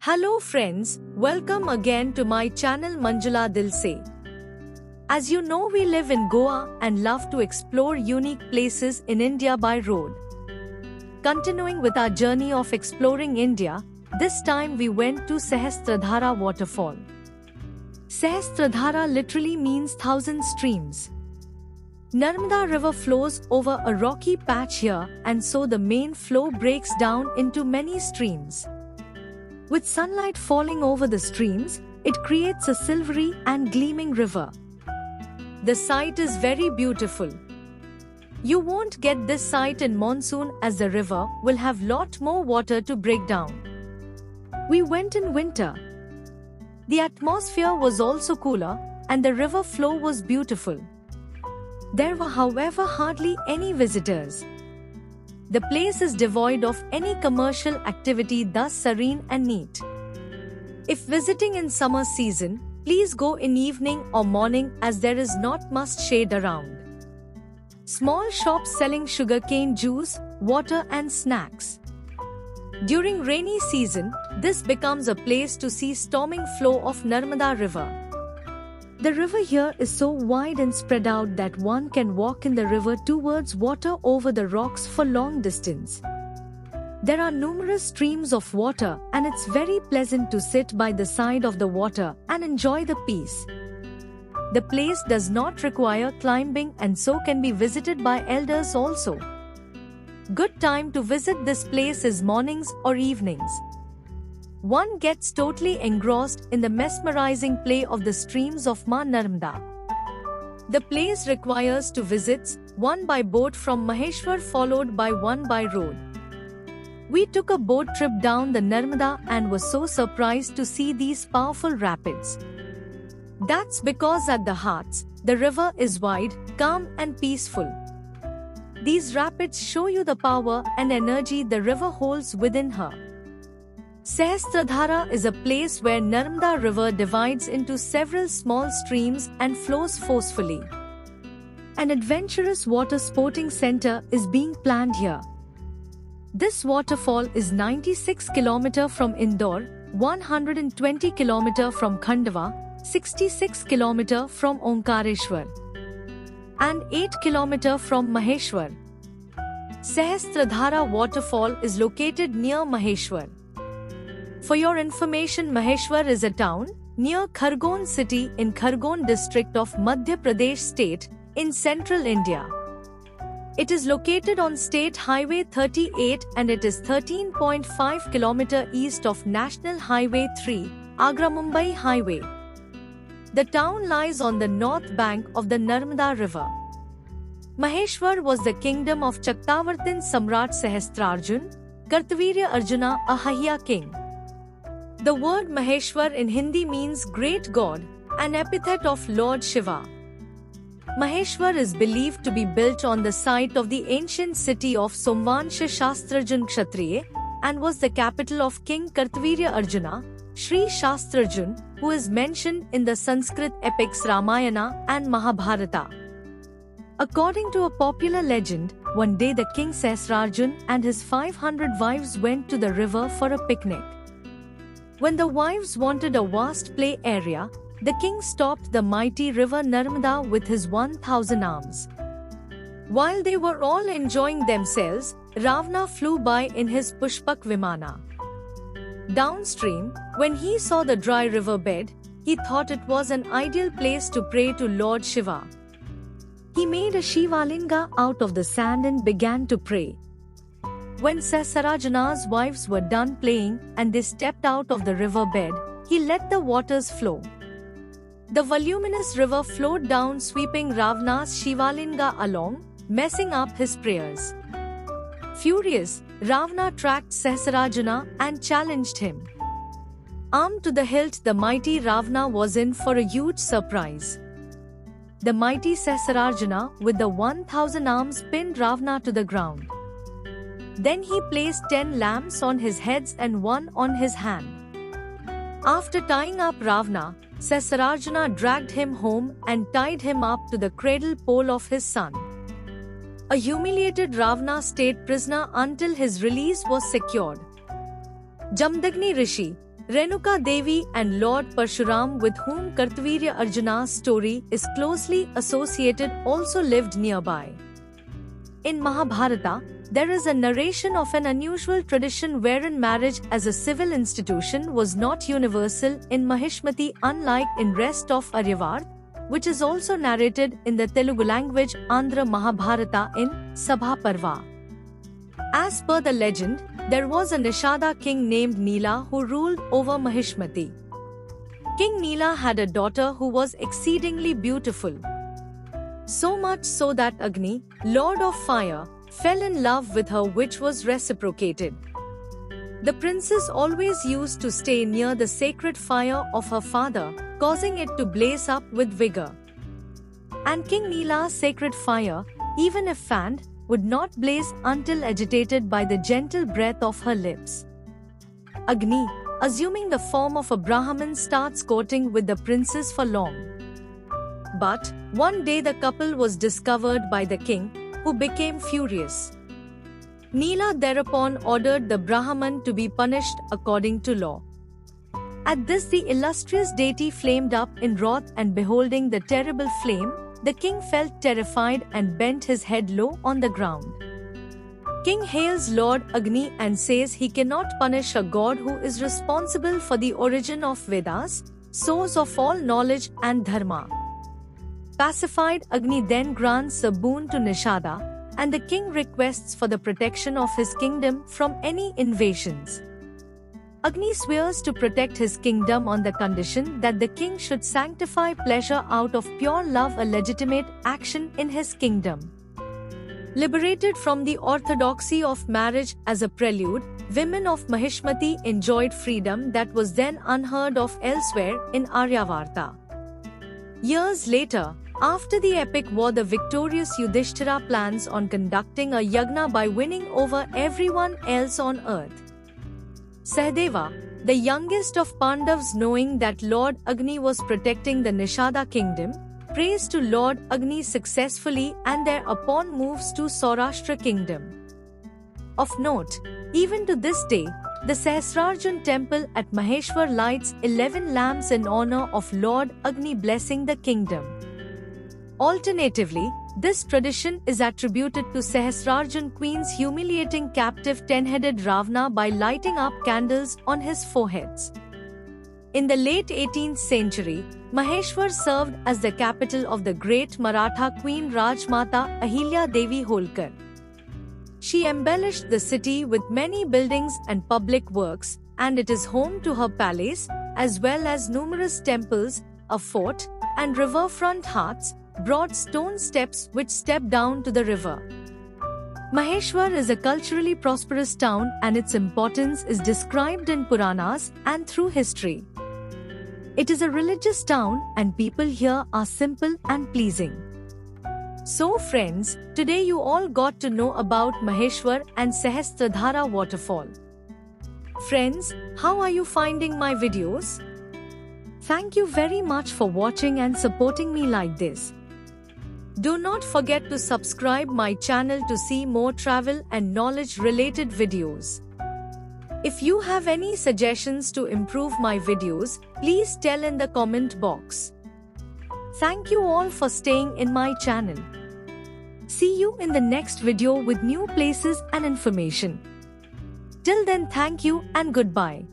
Hello friends, welcome again to my channel Manjula Dil Se. As you know, we live in Goa and love to explore unique places in India by road. Continuing with our journey of exploring India, this time we went to Sahastradhara waterfall. Sahastradhara literally means thousand streams. Narmada river flows over a rocky patch here, and so the main flow breaks down into many streams. With sunlight falling over the streams, it creates a silvery and gleaming river. The sight is very beautiful. You won't get this sight in monsoon as the river will have lot more water to break down. We went in winter. The atmosphere was also cooler and the river flow was beautiful. There were, however, hardly any visitors. The place is devoid of any commercial activity, thus serene and neat. If visiting in summer season, please go in evening or morning as there is not much shade around. Small shops selling sugarcane juice, water and snacks. During rainy season, this becomes a place to see storming flow of Narmada river. The river here is so wide and spread out that one can walk in the river towards water over the rocks for long distance. There are numerous streams of water and it's very pleasant to sit by the side of the water and enjoy the peace. The place does not require climbing and so can be visited by elders also. Good time to visit this place is mornings or evenings. One gets totally engrossed in the mesmerizing play of the streams of Ma Narmada. The place requires two visits, one by boat from Maheshwar followed by one by road. We took a boat trip down the Narmada and was so surprised to see these powerful rapids. That's because at the hearts, the river is wide, calm and peaceful. These rapids show you the power and energy the river holds within her. Sahastradhara is a place where Narmada river divides into several small streams and flows forcefully. An adventurous water sporting center is being planned here. This waterfall is 96 km from Indore, 120 km from Khandwa, 66 km from Omkareshwar, and 8 km from Maheshwar. Sahastradhara waterfall is located near Maheshwar. For your information, Maheshwar is a town near Khargone city in Khargone district of Madhya Pradesh state in central India. It is located on State Highway 38 and it is 13.5 km east of National Highway 3, Agra-Mumbai Highway. The town lies on the north bank of the Narmada river. Maheshwar was the kingdom of Chaktavartin Samrat Sahasrarjun, Kartavirya Arjuna, a Ahaya king. The word Maheshwar in Hindi means great god, an epithet of Lord Shiva. Maheshwar is believed to be built on the site of the ancient city of Somvansha Shastrarjun Kshatriya and was the capital of King Kartavirya Arjuna, Sri Shastrarjun, who is mentioned in the Sanskrit epics Ramayana and Mahabharata. According to a popular legend, one day the king Sahasrarjun and his 500 wives went to the river for a picnic. When the wives wanted a vast play area, the king stopped the mighty river Narmada with his 1,000 arms. While they were all enjoying themselves, Ravana flew by in his Pushpak Vimana. Downstream, when he saw the dry river bed, he thought it was an ideal place to pray to Lord Shiva. He made a Shivalinga out of the sand and began to pray. When Sahasrarjuna's wives were done playing and they stepped out of the river bed, he let the waters flow. The voluminous river flowed down, sweeping Ravana's Shivalinga along, messing up his prayers. Furious, Ravana tracked Sahasrarjuna and challenged him. Armed to the hilt, the mighty Ravana was in for a huge surprise. The mighty Sahasrarjuna, with the 1,000 arms, pinned Ravana to the ground. Then he placed 10 lamps on his heads and one on his hand. After tying up Ravana, Sahasrarjuna dragged him home and tied him up to the cradle pole of his son. A humiliated Ravana stayed prisoner until his release was secured. Jamdagni Rishi, Renuka Devi and Lord Parshuram, with whom Kartavirya Arjuna's story is closely associated, also lived nearby. In Mahabharata, there is a narration of an unusual tradition wherein marriage as a civil institution was not universal in Mahishmati, unlike in rest of Aryavarth, which is also narrated in the Telugu language Andhra Mahabharata in Sabha Parva. As per the legend, there was a Nishada king named Neela who ruled over Mahishmati. King Neela had a daughter who was exceedingly beautiful. So much so that Agni, lord of fire, fell in love with her, which was reciprocated. The princess always used to stay near the sacred fire of her father, causing it to blaze up with vigor. And King Neela's sacred fire, even if fanned, would not blaze until agitated by the gentle breath of her lips. Agni, assuming the form of a Brahmin, starts courting with the princess for long. But one day the couple was discovered by the king, who became furious. Neela thereupon ordered the Brahman to be punished according to law. At this the illustrious deity flamed up in wrath, and beholding the terrible flame, the king felt terrified and bent his head low on the ground. King hails Lord Agni and says he cannot punish a god who is responsible for the origin of Vedas, source of all knowledge and dharma. Pacified, Agni then grants a boon to Nishada, and the king requests for the protection of his kingdom from any invasions. Agni swears to protect his kingdom on the condition that the king should sanctify pleasure out of pure love, a legitimate action in his kingdom. Liberated from the orthodoxy of marriage as a prelude, women of Mahishmati enjoyed freedom that was then unheard of elsewhere in Aryavarta. Years later, after the epic war, the victorious Yudhishthira plans on conducting a yagna by winning over everyone else on earth. Sahadeva, the youngest of Pandavas, knowing that Lord Agni was protecting the Nishada kingdom, prays to Lord Agni successfully and thereupon moves to Saurashtra kingdom. Of note, even to this day, the Sahasrarjun temple at Maheshwar lights 11 lamps in honor of Lord Agni, blessing the kingdom. Alternatively, this tradition is attributed to Sahasrarjun queens humiliating captive 10-headed Ravana by lighting up candles on his foreheads. In the late 18th century, Maheshwar served as the capital of the great Maratha queen Rajmata Ahilya Devi Holkar. She embellished the city with many buildings and public works, and it is home to her palace, as well as numerous temples, a fort, and riverfront huts, broad stone steps which step down to the river. Maheshwar is a culturally prosperous town, and its importance is described in Puranas and through history. It is a religious town, and people here are simple and pleasing. So friends, today you all got to know about Maheshwar and Sahasradhara waterfall. Friends, how are you finding my videos? Thank you very much for watching and supporting me like this. Do not forget to subscribe my channel to see more travel and knowledge related videos. If you have any suggestions to improve my videos, please tell in the comment box. Thank you all for staying in my channel. See you in the next video with new places and information. Till then, thank you and goodbye.